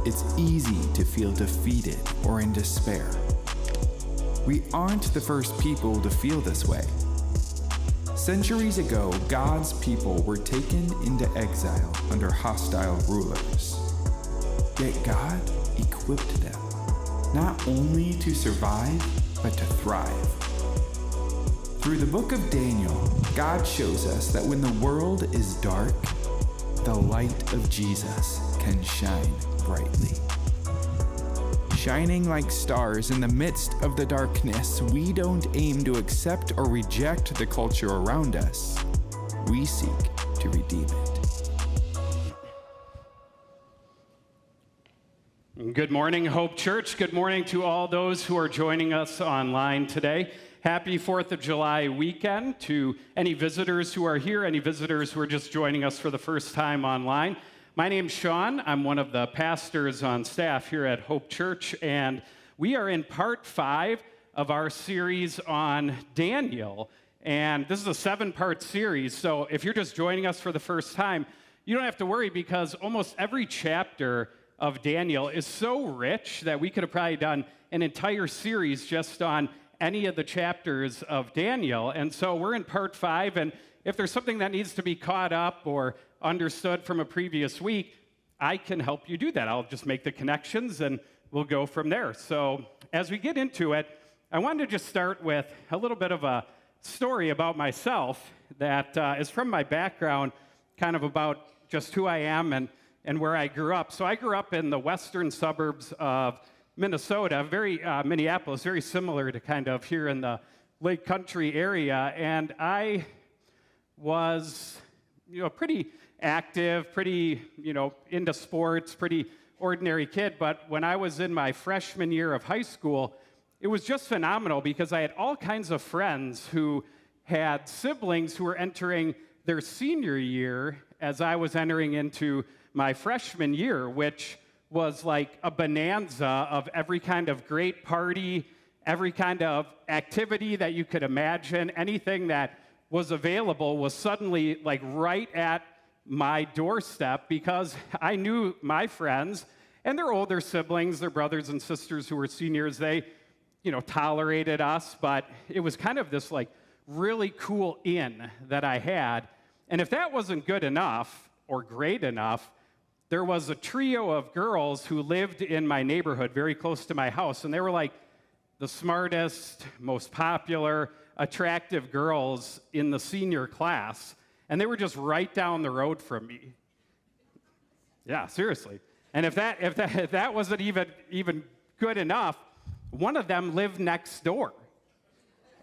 it's easy to feel defeated or in despair. We aren't the first people to feel this way. Centuries ago, God's people were taken into exile under hostile rulers. Yet God equipped them, not only to survive, but to thrive. Through the book of Daniel, God shows us that when the world is dark, the light of Jesus can shine brightly. Shining like stars in the midst of the darkness, we don't aim to accept or reject the culture around us. We seek to redeem it. Good morning, Hope Church. Good morning to all those who are joining us online today. Happy 4th of July weekend to any visitors who are here, any visitors who are just joining us for the first time online. My name's Sean. I'm one of the pastors on staff here at Hope Church, and we are in part 5 of our series on Daniel. And this is a 7-part series, so if you're just joining us for the first time, you don't have to worry because almost every chapter of Daniel is so rich that we could have probably done an entire series just on any of the chapters of Daniel. And so we're in part 5, and if there's something that needs to be caught up or understood from a previous week, I can help you do that. I'll just make the connections and we'll go from there. So as we get into it, I wanted to just start with a little bit of a story about myself that is from my background, kind of about just who I am and where I grew up. So I grew up in the western suburbs of Minnesota, Minneapolis, very similar to kind of here in the Lake Country area, and I was, pretty active, pretty, into sports, pretty ordinary kid, but when I was in my freshman year of high school, it was just phenomenal because I had all kinds of friends who had siblings who were entering their senior year as I was entering into my freshman year, which was like a bonanza of every kind of great party, every kind of activity that you could imagine. Anything that was available was suddenly like right at my doorstep because I knew my friends and their older siblings, their brothers and sisters who were seniors, they, tolerated us, but it was kind of this like really cool in that I had. And if that wasn't good enough or great enough, there was a trio of girls who lived in my neighborhood very close to my house, and they were like the smartest, most popular, attractive girls in the senior class, and they were just right down the road from me. Yeah, seriously. And if that wasn't even good enough, one of them lived next door.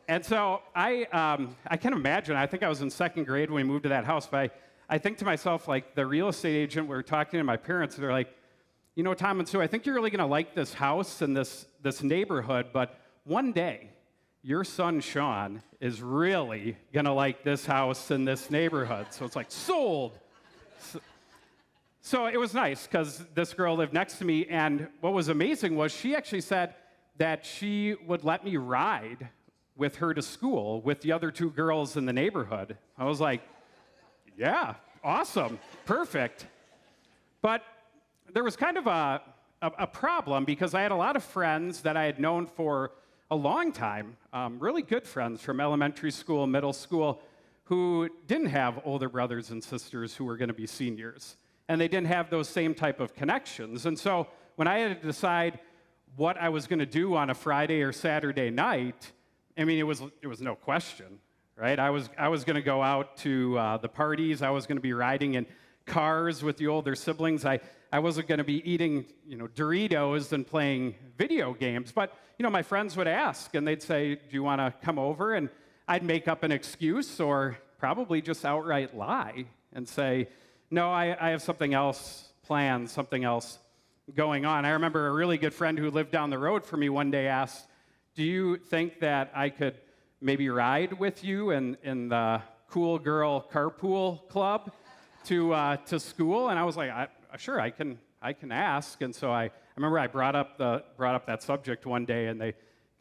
And so I can imagine, I think I was in second grade when we moved to that house, but I think to myself, like the real estate agent, we were talking to my parents, and they're like, Tom and Sue, I think you're really going to like this house and this neighborhood, but one day, your son, Sean, is really going to like this house and this neighborhood. So it's like, sold. So it was nice because this girl lived next to me, and what was amazing was she actually said that she would let me ride with her to school with the other 2 girls in the neighborhood. I was like, yeah, awesome, perfect. But there was kind of a problem because I had a lot of friends that I had known for a long time, really good friends from elementary school, middle school, who didn't have older brothers and sisters who were going to be seniors. And they didn't have those same type of connections. And so when I had to decide what I was going to do on a Friday or Saturday night, it was no question. Right? I was going to go out to the parties. I was going to be riding in cars with the older siblings. I wasn't going to be eating, Doritos and playing video games. But, my friends would ask, and they'd say, do you want to come over? And I'd make up an excuse or probably just outright lie and say, no, I have something else planned, something else going on. I remember a really good friend who lived down the road from me one day asked, do you think that I could maybe ride with you in the cool girl carpool club to school? And I was like, sure, I can ask. And so I remember I brought up that subject one day, and they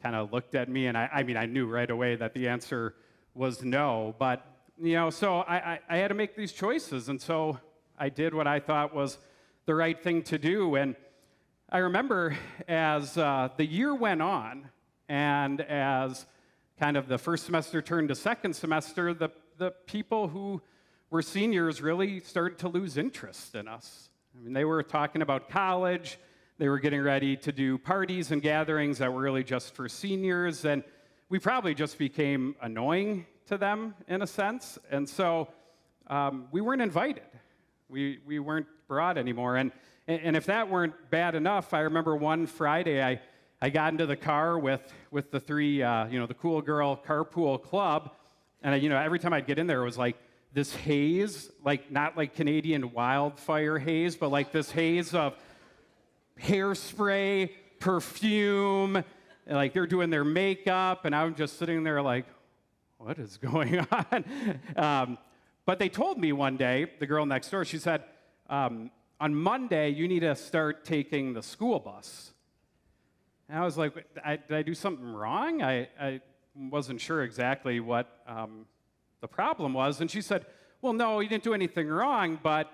kind of looked at me, and I knew right away that the answer was no. But so I had to make these choices, and so I did what I thought was the right thing to do. And I remember as the year went on, and as kind of the first semester turned to second semester, the people who were seniors really started to lose interest in us. I mean, they were talking about college. They were getting ready to do parties and gatherings that were really just for seniors, and we probably just became annoying to them in a sense. And so we weren't invited. We weren't brought anymore. And if that weren't bad enough, I remember one Friday I got into the car with the three, the cool girl carpool club, and every time I'd get in there, it was like this haze, like not like Canadian wildfire haze, but like this haze of hairspray, perfume, and like they're doing their makeup, and I'm just sitting there like, what is going on? But they told me one day, the girl next door, she said, on Monday, you need to start taking the school bus. And I was like, did I do something wrong? I wasn't sure exactly what the problem was. And she said, well, no, you didn't do anything wrong, but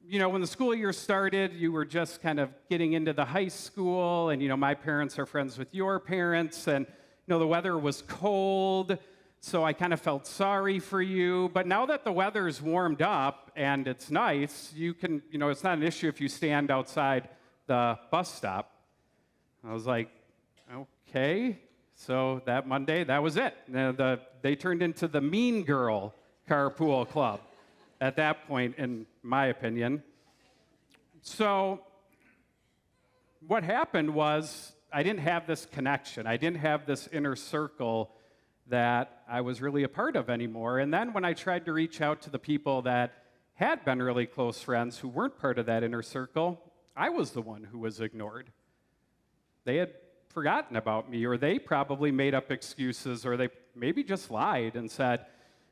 when the school year started, you were just kind of getting into the high school, and my parents are friends with your parents, and the weather was cold, so I kind of felt sorry for you. But now that the weather's warmed up and it's nice, you can, it's not an issue if you stand outside the bus stop. I was like, okay. So that Monday, that was it. They turned into the mean girl carpool club at that point, in my opinion. So what happened was I didn't have this connection. I didn't have this inner circle that I was really a part of anymore. And then when I tried to reach out to the people that had been really close friends who weren't part of that inner circle, I was the one who was ignored. They had forgotten about me, or they probably made up excuses, or they maybe just lied and said,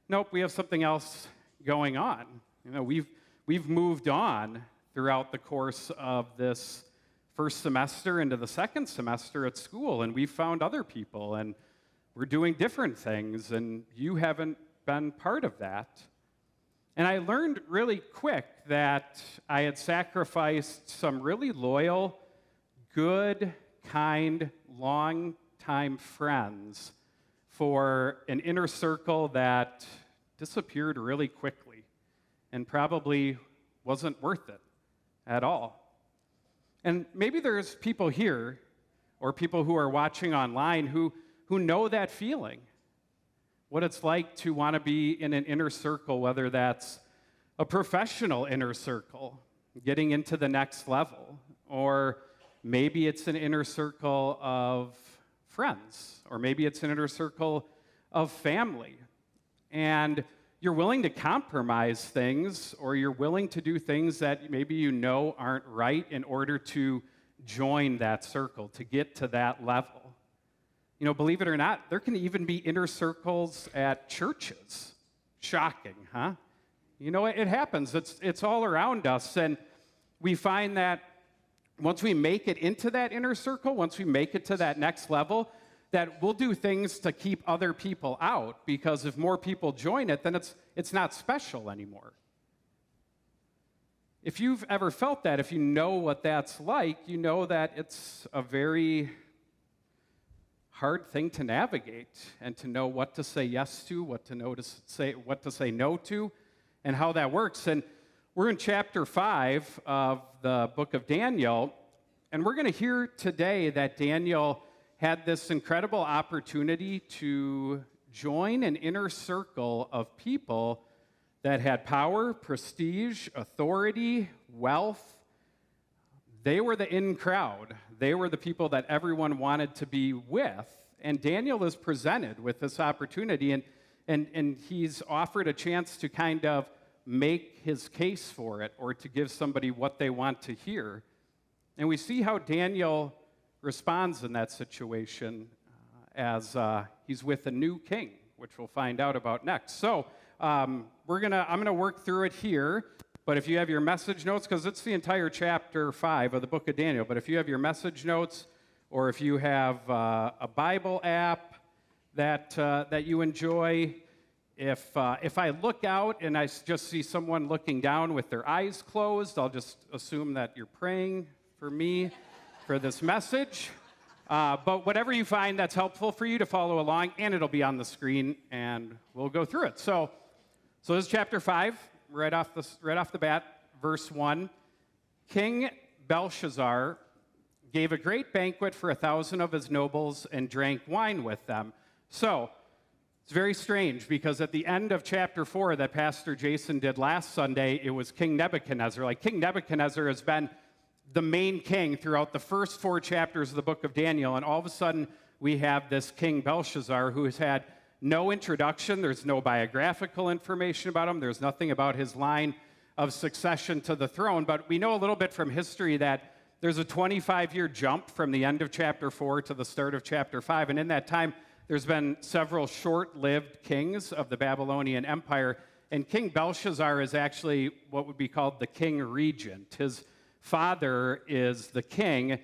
nope, we have something else going on. We've moved on throughout the course of this first semester into the second semester at school, and we've found other people, and we're doing different things, and you haven't been part of that. And I learned really quick that I had sacrificed some really loyal, good, kind, long-time friends for an inner circle that disappeared really quickly and probably wasn't worth it at all. And maybe there's people here or people who are watching online who know that feeling, what it's like to want to be in an inner circle, whether that's a professional inner circle, getting into the next level, or maybe it's an inner circle of friends, or maybe it's an inner circle of family. And you're willing to compromise things, or you're willing to do things that maybe aren't right in order to join that circle, to get to that level. Believe it or not, there can even be inner circles at churches. Shocking, huh? It happens. It's all around us, and we find that once we make it into that inner circle, once we make it to that next level, that we'll do things to keep other people out, because if more people join it, then it's not special anymore. If you've ever felt that, if you know what that's like, you know that it's a very hard thing to navigate, and to know what to say yes to, what to say no to, and how that works. And we're in chapter 5 of the book of Daniel, and we're going to hear today that Daniel had this incredible opportunity to join an inner circle of people that had power, prestige, authority, wealth. They were the in crowd. They were the people that everyone wanted to be with. And Daniel is presented with this opportunity, and he's offered a chance to kind of make his case for it, or to give somebody what they want to hear. And we see how Daniel responds in that situation as he's with a new king, which we'll find out about next. So I'm gonna work through it here. But if you have your message notes, because it's the entire chapter 5 of the book of Daniel, but if you have your message notes, or if you have a Bible app that you enjoy, if I look out and I just see someone looking down with their eyes closed, I'll just assume that you're praying for me. for this message. But whatever you find that's helpful for you to follow along, and it'll be on the screen, and we'll go through it. So this is chapter 5, right off the bat, verse 1. King Belshazzar gave a great banquet for 1,000 of his nobles and drank wine with them. So it's very strange because at the end of chapter 4 that Pastor Jason did last Sunday, it was King Nebuchadnezzar. Like King Nebuchadnezzar has been the main king throughout the first 4 chapters of the book of Daniel, and all of a sudden we have this King Belshazzar who has had no introduction. There's no biographical information about him. There's nothing about his line of succession to the throne, but we know a little bit from history that there's a 25-year jump from the end of chapter 4 to the start of chapter 5, and in that time there's been several short-lived kings of the Babylonian Empire, and King Belshazzar is actually what would be called the king regent. His father is the king,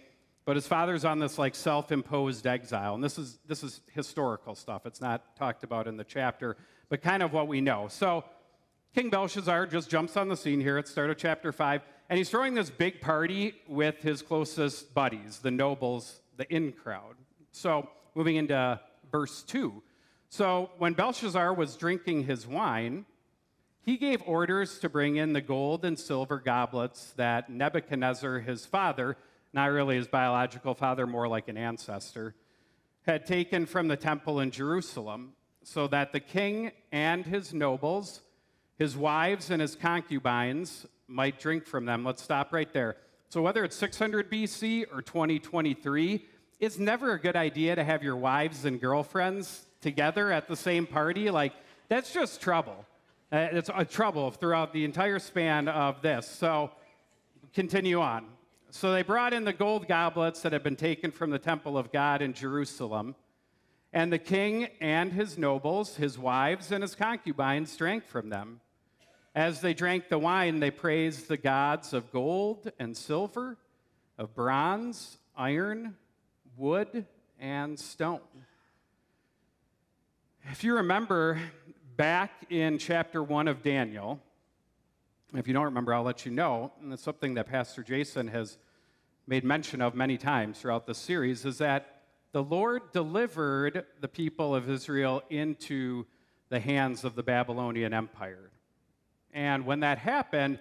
but his father's on this like self-imposed exile. And this is historical stuff. It's not talked about in the chapter, but kind of what we know. So King Belshazzar just jumps on the scene here at the start of chapter 5, and he's throwing this big party with his closest buddies, the nobles, the in crowd. So moving into verse 2. So when Belshazzar was drinking his wine, he gave orders to bring in the gold and silver goblets that Nebuchadnezzar, his father, not really his biological father, more like an ancestor, had taken from the temple in Jerusalem, so that the king and his nobles, his wives and his concubines might drink from them. Let's stop right there. So whether it's 600 BC or 2023, it's never a good idea to have your wives and girlfriends together at the same party. Like, that's just trouble. It's a trouble throughout the entire span of this. So continue on. So they brought in the gold goblets that had been taken from the temple of God in Jerusalem, and the king and his nobles, his wives and his concubines drank from them. As they drank the wine, they praised the gods of gold and silver, of bronze, iron, wood, and stone. If you remember, back in chapter 1 of Daniel, if you don't remember, I'll let you know, and it's something that Pastor Jason has made mention of many times throughout this series, is that the Lord delivered the people of Israel into the hands of the Babylonian Empire. And when that happened,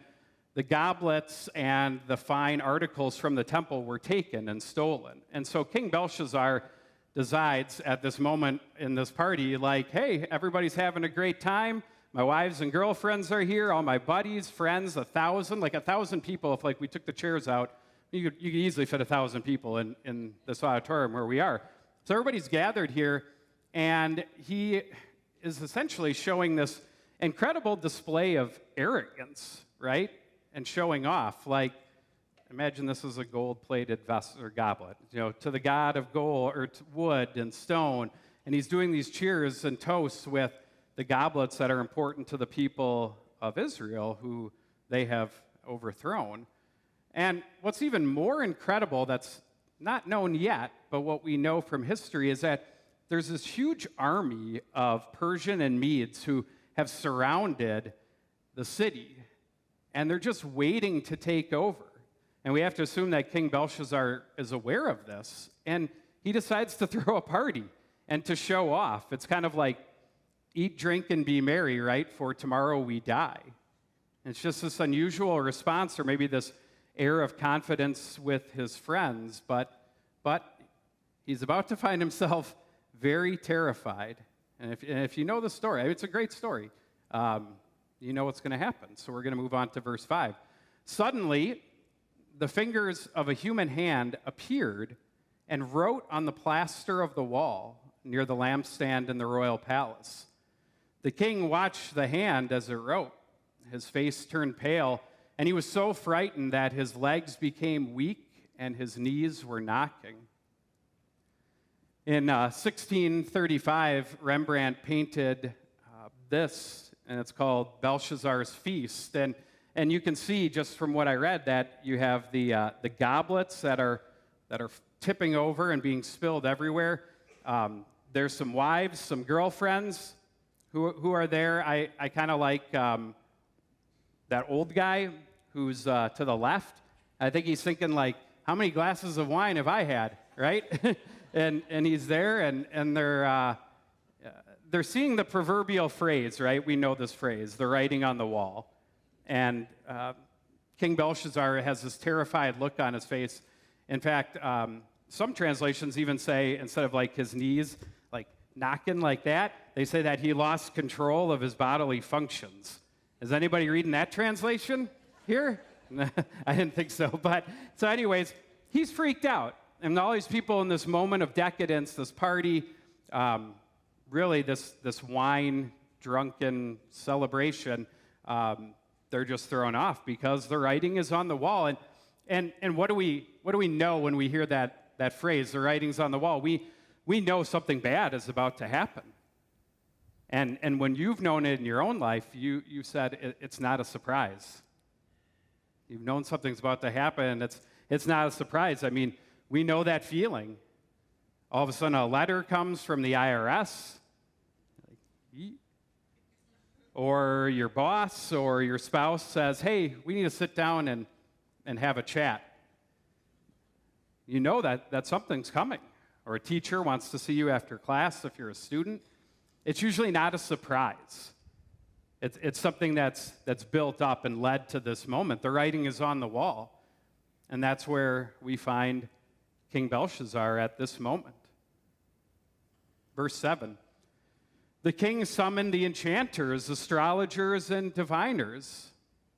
the goblets and the fine articles from the temple were taken and stolen. And so King Belshazzar decides at this moment in this party, like, hey, everybody's having a great time. My wives and girlfriends are here, all my buddies, friends, 1,000 people. If like we took the chairs out, you could easily fit 1,000 people in this auditorium where we are. So everybody's gathered here, and he is essentially showing this incredible display of arrogance, right? And showing off. Like, imagine this is a gold-plated vessel or goblet, to the god of gold or wood and stone, and he's doing these cheers and toasts with the goblets that are important to the people of Israel who they have overthrown. And what's even more incredible that's not known yet, but what we know from history is that there's this huge army of Persian and Medes who have surrounded the city, and they're just waiting to take over. And we have to assume that King Belshazzar is aware of this, and he decides to throw a party and to show off. It's kind of like eat, drink, and be merry, right? For tomorrow we die. And it's just this unusual response, or maybe this air of confidence with his friends, but he's about to find himself very terrified. And if you know the story, it's a great story. You know what's going to happen. So we're going to move on to verse 5. Suddenly, the fingers of a human hand appeared and wrote on the plaster of the wall near the lampstand in the royal palace. The king watched the hand as it wrote. His face turned pale, and he was so frightened that his legs became weak and his knees were knocking. In 1635, Rembrandt painted this, and it's called Belshazzar's Feast. And you can see just from what I read that you have the goblets that are tipping over and being spilled everywhere. There's some wives, some girlfriends who are there. I kind of like that old guy who's to the left. I think he's thinking like, how many glasses of wine have I had, right? and he's there, and they're seeing the proverbial phrase, right? We know this phrase, the writing on the wall. And King Belshazzar has this terrified look on his face. In fact, some translations even say, instead of like his knees, like knocking like that, they say that he lost control of his bodily functions. Is anybody reading that translation here? I didn't think so. But so anyways, he's freaked out. And all these people in this moment of decadence, this party, really this wine drunken celebration, they're just thrown off because the writing is on the wall. And what do we know when we hear that phrase, the writing's on the wall? We know something bad is about to happen. And when you've known it in your own life, you said it's not a surprise. You've known something's about to happen, and it's not a surprise. I mean, we know that feeling. All of a sudden, a letter comes from the IRS, or your boss or your spouse says, hey, we need to sit down and have a chat. You know that something's coming. Or a teacher wants to see you after class if you're a student. It's usually not a surprise. It's something that's built up and led to this moment. The writing is on the wall. And that's where we find King Belshazzar at this moment. Verse 7. The king summoned the enchanters, astrologers, and diviners.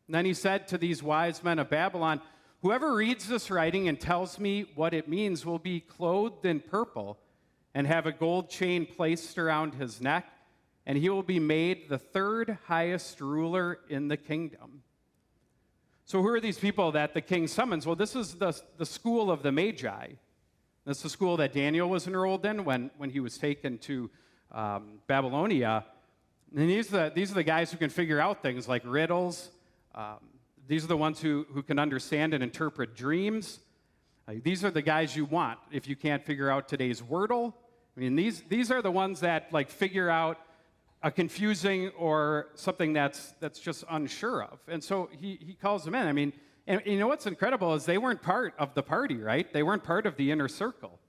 And then he said to these wise men of Babylon, whoever reads this writing and tells me what it means will be clothed in purple and have a gold chain placed around his neck, and he will be made the third highest ruler in the kingdom. So who are these people that the king summons? Well, this is the school of the Magi. That's the school that Daniel was enrolled in when he was taken to Babylonia. And these are the guys who can figure out things like riddles. These are the ones who can understand and interpret dreams. These are the guys you want if you can't figure out today's Wordle. I mean, these are the ones that like figure out a confusing or something that's just unsure of. And so he calls them in. I mean, and you know what's incredible is they weren't part of the party, right? They weren't part of the inner circle.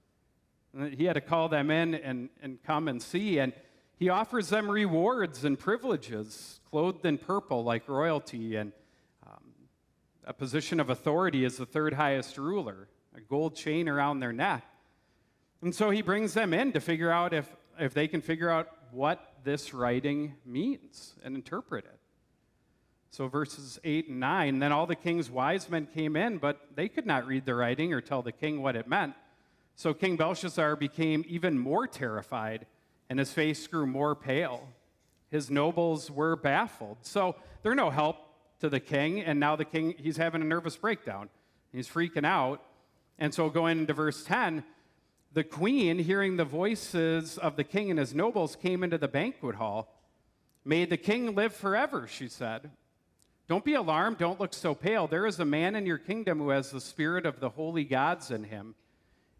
He had to call them in and come and see. And he offers them rewards and privileges, clothed in purple like royalty, and a position of authority as the third highest ruler, a gold chain around their neck. And so he brings them in to figure out if they can figure out what this writing means and interpret it. So verses 8 and 9, then all the king's wise men came in, but they could not read the writing or tell the king what it meant. So King Belshazzar became even more terrified, and his face grew more pale. His nobles were baffled. So they're no help to the king, and now the king, he's having a nervous breakdown. He's freaking out. And so going into verse 10, the queen, hearing the voices of the king and his nobles, came into the banquet hall. May the king live forever, she said. Don't be alarmed, don't look so pale. There is a man in your kingdom who has the spirit of the holy gods in him.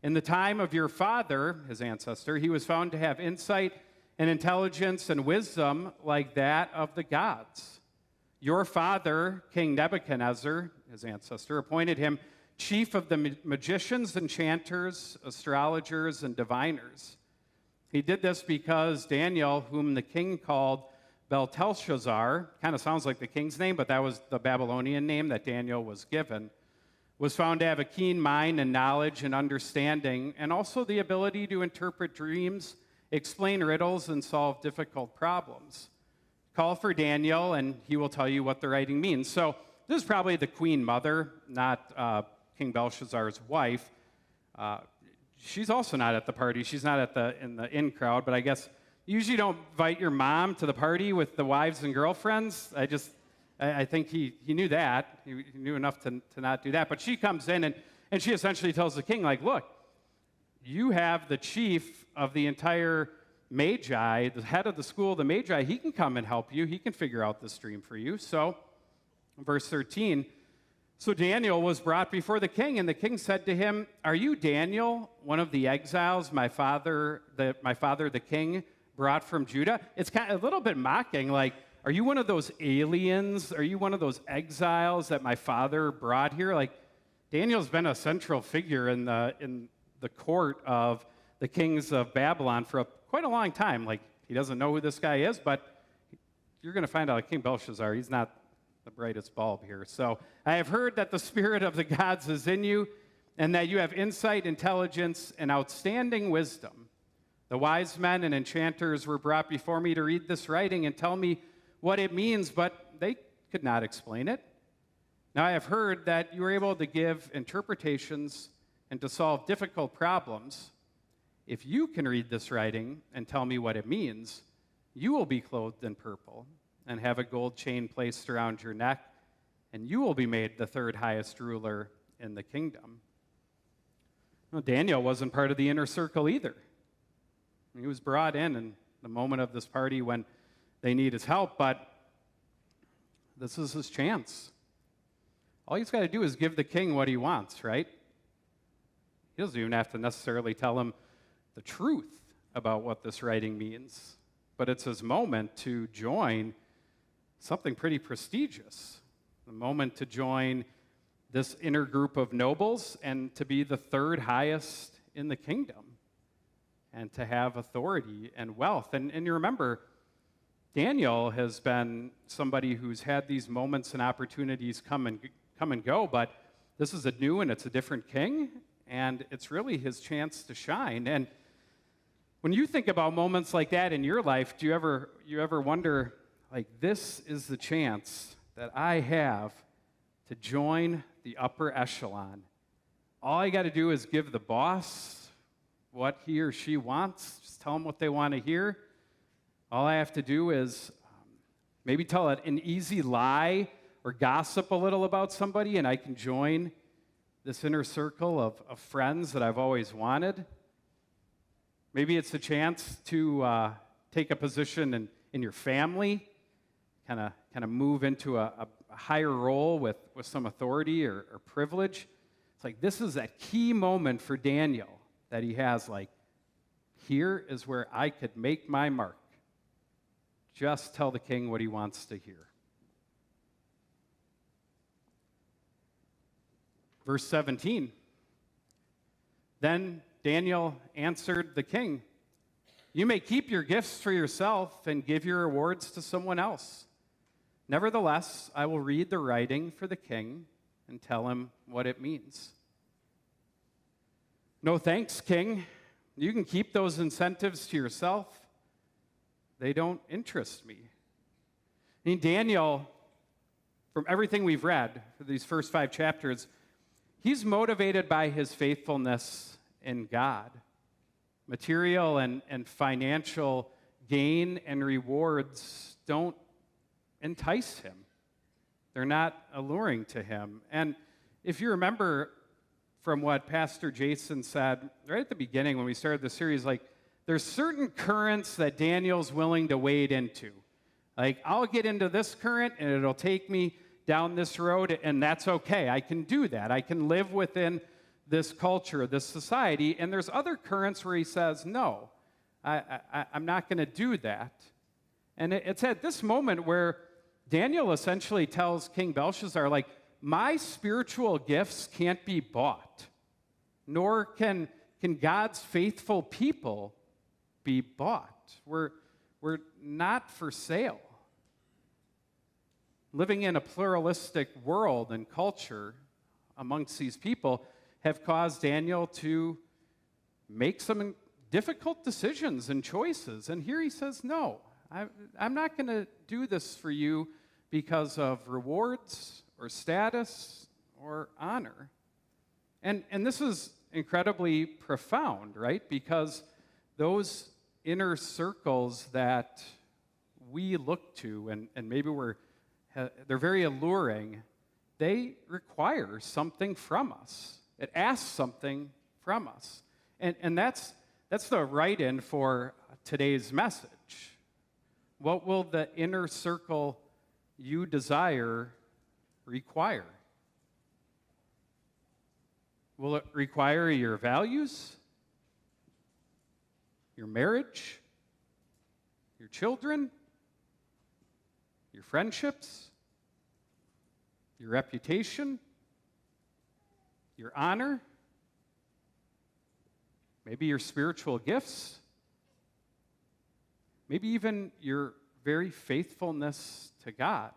In the time of your father, his ancestor, he was found to have insight and intelligence and wisdom like that of the gods. Your father, King Nebuchadnezzar, his ancestor, appointed him chief of the magicians, enchanters, astrologers, and diviners. He did this because Daniel, whom the king called Belteshazzar, kind of sounds like the king's name, but that was the Babylonian name that Daniel was given, was found to have a keen mind and knowledge and understanding, and also the ability to interpret dreams, explain riddles, and solve difficult problems. Call for Daniel, and he will tell you what the writing means. So this is probably the queen mother, not King Belshazzar's wife. She's also not at the party. She's not in the in crowd, but I guess you usually don't invite your mom to the party with the wives and girlfriends. I think he knew that. He knew enough to not do that. But she comes in, and she essentially tells the king, like, look, you have the chief of the entire Magi, the head of the school of the Magi. He can come and help you. He can figure out this dream for you. So, verse 13, so Daniel was brought before the king, and the king said to him, are you Daniel, one of the exiles my father the king brought from Judah? It's kind of a little bit mocking, like, are you one of those aliens? Are you one of those exiles that my father brought here? Like, Daniel's been a central figure in the court of the kings of Babylon for quite a long time. Like, he doesn't know who this guy is, but you're going to find out, like King Belshazzar, he's not the brightest bulb here. So, I have heard that the spirit of the gods is in you, and that you have insight, intelligence, and outstanding wisdom. The wise men and enchanters were brought before me to read this writing and tell me what it means, but they could not explain it. Now I have heard that you are able to give interpretations and to solve difficult problems. If you can read this writing and tell me what it means, you will be clothed in purple and have a gold chain placed around your neck, and you will be made the third highest ruler in the kingdom. Well, Daniel wasn't part of the inner circle either. He was brought in the moment of this party when they need his help, but this is his chance. All he's got to do is give the king what he wants, right? He doesn't even have to necessarily tell him the truth about what this writing means, but it's his moment to join something pretty prestigious, the moment to join this inner group of nobles and to be the third highest in the kingdom and to have authority and wealth. And you remember, Daniel has been somebody who's had these moments and opportunities come and go, but this is a new and it's a different king, and it's really his chance to shine. And when you think about moments like that in your life, do you ever wonder, like, this is the chance that I have to join the upper echelon? All I got to do is give the boss what he or she wants, just tell them what they want to hear. All I have to do is maybe tell an easy lie or gossip a little about somebody, and I can join this inner circle of friends that I've always wanted. Maybe it's a chance to take a position in your family, kind of move into a higher role with some authority or privilege. It's like this is that key moment for Daniel that he has, like, here is where I could make my mark. Just tell the king what he wants to hear. Verse 17. Then Daniel answered the king, "You may keep your gifts for yourself and give your rewards to someone else. Nevertheless, I will read the writing for the king and tell him what it means." "No thanks, king. You can keep those incentives to yourself. They don't interest me." I mean, Daniel, from everything we've read for these first 5 chapters, he's motivated by his faithfulness in God. Material and financial gain and rewards don't entice him. They're not alluring to him. And if you remember from what Pastor Jason said right at the beginning when we started the series, like, there's certain currents that Daniel's willing to wade into. Like, I'll get into this current and it'll take me down this road, and that's okay. I can do that. I can live within this culture, this society. And there's other currents where he says, no, I'm not going to do that. And it's at this moment where Daniel essentially tells King Belshazzar, like, my spiritual gifts can't be bought, nor can God's faithful people be bought. We're not for sale. Living in a pluralistic world and culture amongst these people have caused Daniel to make some difficult decisions and choices. And here he says, no, I'm not going to do this for you because of rewards or status or honor. And this is incredibly profound, right? Because those inner circles that we look to, and maybe they're very alluring, they require something from us. It asks something from us. And that's the write-in for today's message. What will the inner circle you desire require? Will it require your values, your marriage, your children, your friendships, your reputation, your honor, maybe your spiritual gifts, maybe even your very faithfulness to God.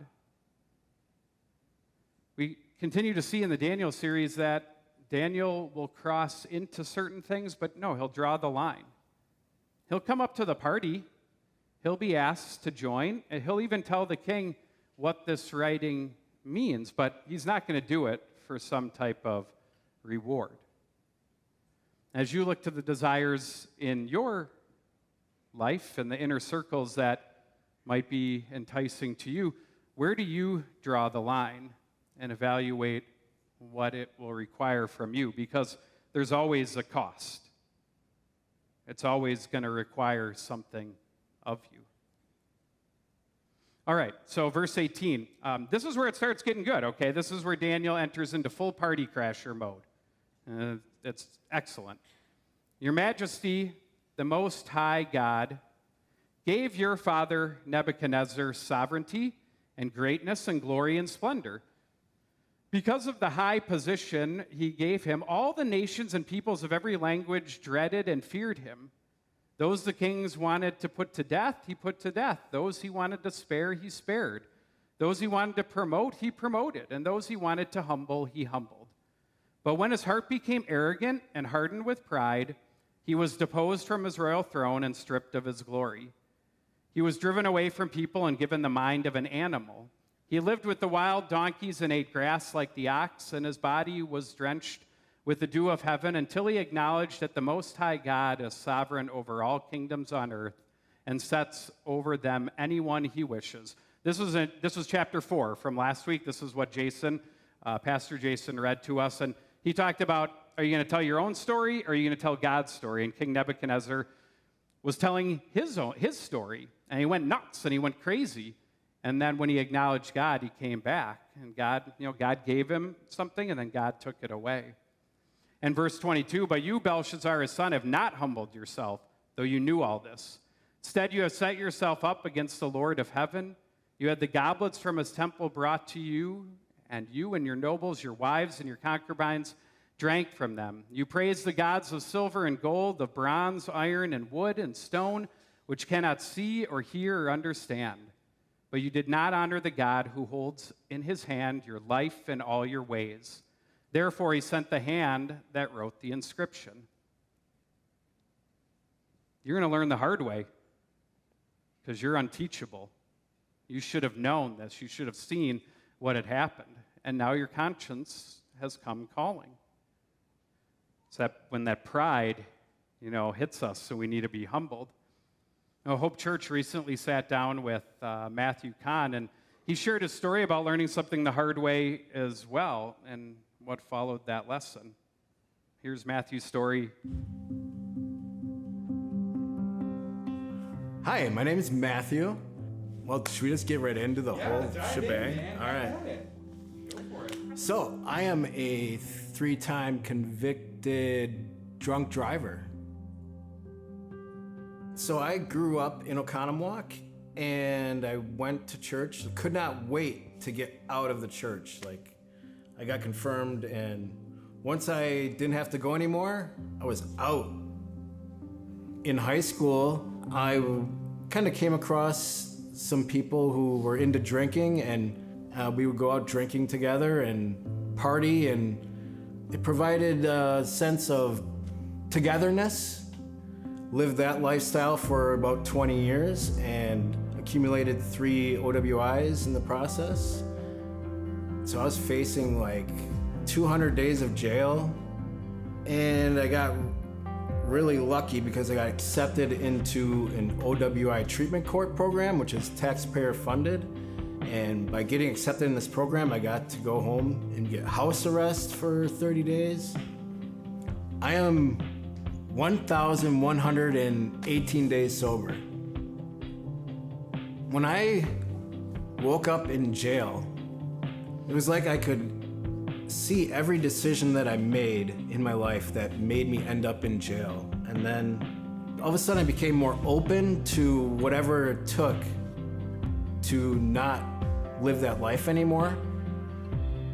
We continue to see in the Daniel series that Daniel will cross into certain things, but no, he'll draw the line. He'll come up to the party, he'll be asked to join, and he'll even tell the king what this writing means, but he's not going to do it for some type of reward. As you look to the desires in your life and the inner circles that might be enticing to you, where do you draw the line and evaluate what it will require from you? Because there's always a cost. It's always going to require something of you. All right, so verse 18. This is where it starts getting good, okay? This is where Daniel enters into full party crasher mode. It's excellent. Your Majesty, the Most High God, gave your father Nebuchadnezzar sovereignty and greatness and glory and splendor. Because of the high position he gave him, all the nations and peoples of every language dreaded and feared him. Those the kings wanted to put to death, he put to death. Those he wanted to spare, he spared. Those he wanted to promote, he promoted. And those he wanted to humble, he humbled. But when his heart became arrogant and hardened with pride, he was deposed from his royal throne and stripped of his glory. He was driven away from people and given the mind of an animal. He lived with the wild donkeys and ate grass like the ox, and his body was drenched with the dew of heaven until he acknowledged that the Most High God is sovereign over all kingdoms on earth and sets over them anyone he wishes. This was chapter 4 from last week. This is what Pastor Jason read to us, and he talked about, are you going to tell your own story, or are you going to tell God's story? And King Nebuchadnezzar was telling his story, and he went nuts, and he went crazy. And then when he acknowledged God, he came back, and God gave him something, and then God took it away. And verse 22, but you, Belshazzar, his son, have not humbled yourself, though you knew all this. Instead, you have set yourself up against the Lord of heaven. You had the goblets from his temple brought to you and your nobles, your wives, and your concubines drank from them. You praised the gods of silver and gold, of bronze, iron, and wood, and stone, which cannot see or hear or understand. But you did not honor the God who holds in his hand your life and all your ways. Therefore, he sent the hand that wrote the inscription. You're going to learn the hard way because you're unteachable. You should have known this. You should have seen what had happened. And now your conscience has come calling. It's that when that pride, hits us, so we need to be humbled. Hope Church recently sat down with Matthew Kahn, and he shared his story about learning something the hard way as well, and what followed that lesson. Here's Matthew's story. Hi, my name is Matthew. Well, should we just get right into the whole shebang? All right. Go for it. So, I am a 3-time convicted drunk driver. So I grew up in Oconomowoc, and I went to church. Could not wait to get out of the church. I got confirmed, and once I didn't have to go anymore, I was out. In high school, I kind of came across some people who were into drinking, and we would go out drinking together and party, and it provided a sense of togetherness. Lived that lifestyle for about 20 years and accumulated 3 OWIs in the process. So I was facing 200 days of jail, and I got really lucky because I got accepted into an OWI treatment court program, which is taxpayer funded. And by getting accepted in this program, I got to go home and get house arrest for 30 days. I am 1,118 days sober. When I woke up in jail, it was like I could see every decision that I made in my life that made me end up in jail. And then all of a sudden I became more open to whatever it took to not live that life anymore.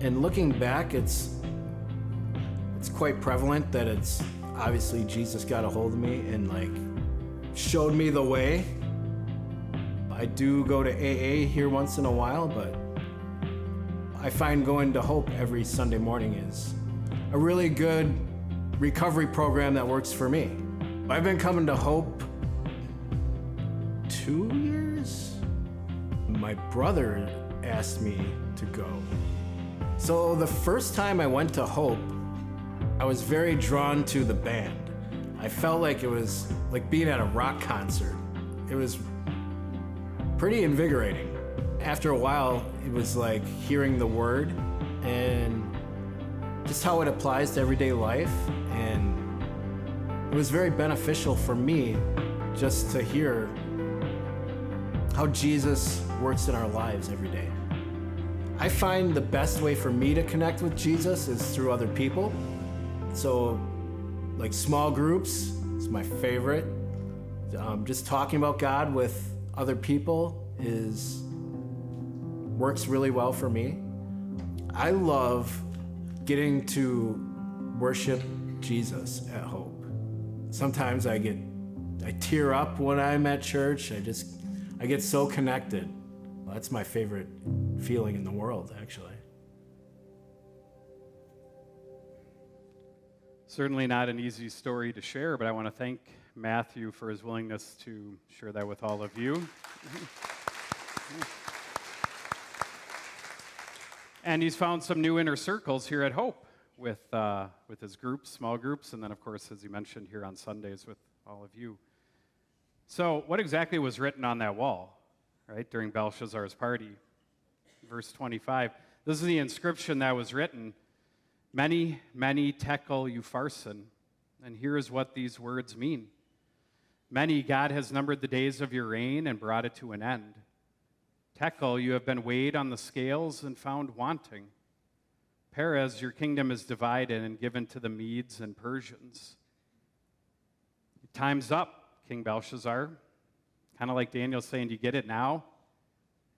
And looking back, it's quite prevalent that it's obviously Jesus got a hold of me and like showed me the way. I do go to AA here once in a while, but I find going to Hope every Sunday morning is a really good recovery program that works for me. I've been coming to Hope 2 years. My brother asked me to go. So the first time I went to Hope, I was very drawn to the band. I felt like it was like being at a rock concert. It was pretty invigorating. After a while, it was like hearing the word and just how it applies to everyday life. And it was very beneficial for me just to hear how Jesus works in our lives every day. I find the best way for me to connect with Jesus is through other people. So, like small groups is my favorite. Just talking about God with other people works really well for me. I love getting to worship Jesus at Hope. Sometimes I tear up when I'm at church. I get so connected. That's my favorite feeling in the world, actually. Certainly not an easy story to share, but I want to thank Matthew for his willingness to share that with all of you. And he's found some new inner circles here at Hope with his groups, small groups, and then, of course, as he mentioned, here on Sundays with all of you. So what exactly was written on that wall, right, during Belshazzar's party? Verse 25. This is the inscription that was written. Many, many tekel upharsin. And here is what these words mean. Many, God has numbered the days of your reign and brought it to an end. Tekel, you have been weighed on the scales and found wanting. Perez, your kingdom is divided and given to the Medes and Persians. Time's up, King Belshazzar. Kind of like Daniel saying, do you get it now?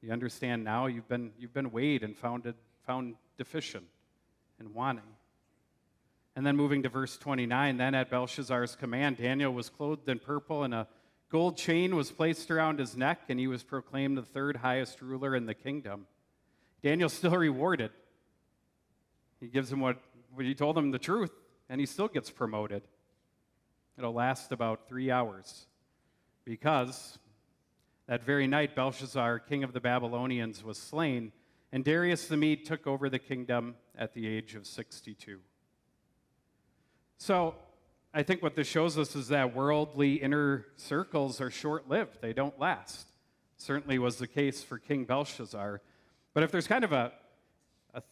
You understand now? You've been weighed and found deficient and wanting. And then moving to verse 29, then at Belshazzar's command, Daniel was clothed in purple, and a gold chain was placed around his neck, and he was proclaimed the third highest ruler in the kingdom. Daniel's still rewarded. He gives him what he told him the truth, and he still gets promoted. It'll last about 3 hours, because that very night Belshazzar, king of the Babylonians, was slain, and Darius the Mede took over the kingdom at the age of 62. So I think what this shows us is that worldly inner circles are short-lived. They don't last. Certainly was the case for King Belshazzar. But if there's kind of a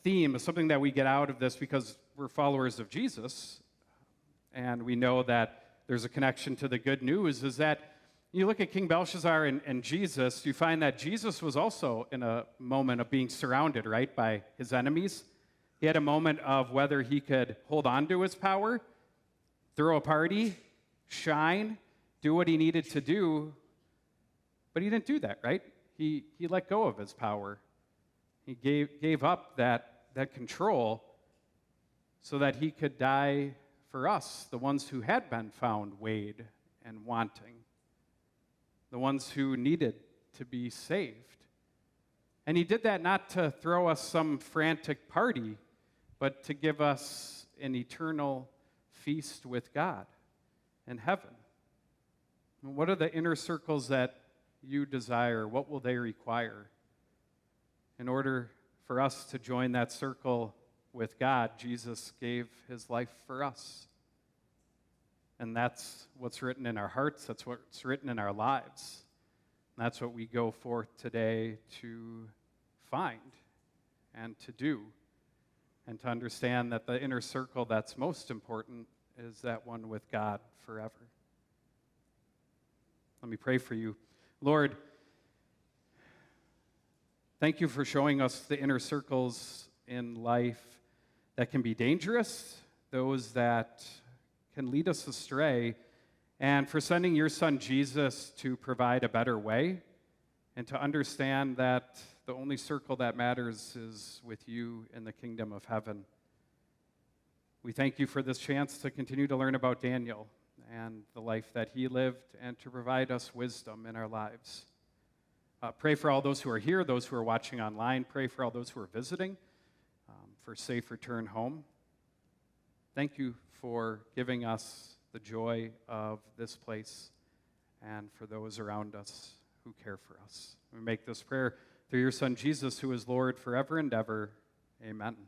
theme, something that we get out of this because we're followers of Jesus, and we know that there's a connection to the good news, is that you look at King Belshazzar and Jesus, you find that Jesus was also in a moment of being surrounded, right, by his enemies. He had a moment of whether he could hold on to his power, throw a party, shine, do what he needed to do, but he didn't do that, right? He let go of his power. He gave up that control so that he could die for us, the ones who had been found weighed and wanting, the ones who needed to be saved. And he did that not to throw us some frantic party, but to give us an eternal feast with God in heaven. And what are the inner circles that you desire? What will they require? In order for us to join that circle with God, Jesus gave his life for us. And that's what's written in our hearts. That's what's written in our lives. And that's what we go forth today to find and to do. And to understand that the inner circle that's most important is that one with God forever. Let me pray for you. Lord, thank you for showing us the inner circles in life that can be dangerous, those that can lead us astray, and for sending your son Jesus to provide a better way, and to understand that the only circle that matters is with you in the kingdom of heaven. We thank you for this chance to continue to learn about Daniel and the life that he lived and to provide us wisdom in our lives. Pray for all those who are here, those who are watching online. Pray for all those who are visiting for safe return home. Thank you for giving us the joy of this place and for those around us who care for us. We make this prayer through your Son, Jesus, who is Lord forever and ever. Amen.